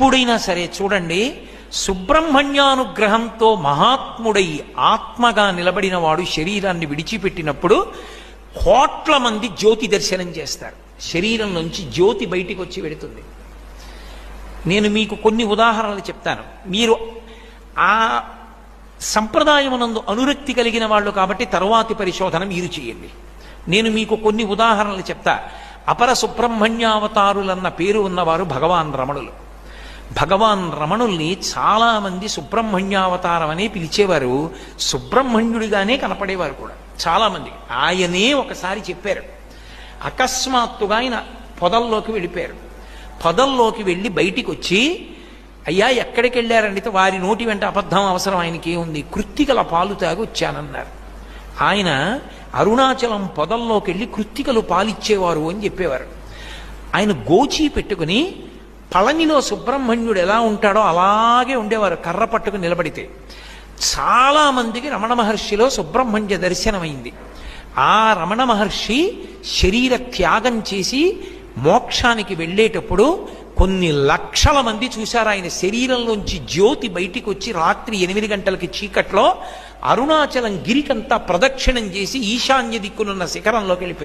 ఎప్పుడైనా సరే చూడండి, సుబ్రహ్మణ్యానుగ్రహంతో మహాత్ముడై ఆత్మగా నిలబడిన వాడు శరీరాన్ని విడిచిపెట్టినప్పుడు కోట్ల మంది జ్యోతి దర్శనం చేస్తారు. శరీరం నుంచి జ్యోతి బయటికి వచ్చి వెడుతుంది. నేను మీకు కొన్ని ఉదాహరణలు చెప్తాను. మీరు ఆ సంప్రదాయమునందు అనురక్తి కలిగిన వాళ్ళు కాబట్టి తరువాతి పరిశోధన మీరు చేయండి. నేను మీకు కొన్ని ఉదాహరణలు చెప్తా. అపర సుబ్రహ్మణ్యావతారులన్న పేరు ఉన్నవారు భగవాన్ రమణులు. భగవాన్ రమణుల్ని చాలామంది సుబ్రహ్మణ్యావతారం అనే పిలిచేవారు, సుబ్రహ్మణ్యుడిగానే కనపడేవారు కూడా చాలామంది. ఆయనే ఒకసారి చెప్పారు, అకస్మాత్తుగా ఆయన పొదల్లోకి వెళ్ళిపోయారు. పొదల్లోకి వెళ్ళి బయటికి వచ్చి, అయ్యా ఎక్కడికి వెళ్ళారంటే వారి నోటి వెంట అబద్ధం అవసరం, ఆయనకి ఏముంది, కృత్తికల పాలు తాగి వచ్చానన్నారు. ఆయన అరుణాచలం పొదల్లోకి వెళ్ళి కృత్తికలు పాలిచ్చేవారు అని చెప్పేవారు. ఆయన గోచి పెట్టుకుని పళనిలో సుబ్రహ్మణ్యుడు ఎలా ఉంటాడో అలాగే ఉండేవారు, కర్ర పట్టుకుని నిలబడితే. చాలామందికి రమణ మహర్షిలో సుబ్రహ్మణ్య దర్శనమైంది. ఆ రమణ మహర్షి శరీర త్యాగం చేసి మోక్షానికి వెళ్ళేటప్పుడు కొన్ని లక్షల మంది చూశారు ఆయన శరీరంలోంచి జ్యోతి బయటికి వచ్చి రాత్రి 8 గంటలకి చీకట్లో అరుణాచలం గిరికంతా ప్రదక్షిణం చేసి ఈశాన్య దిక్కునున్న శిఖరంలోకి వెళ్ళిపోయారు.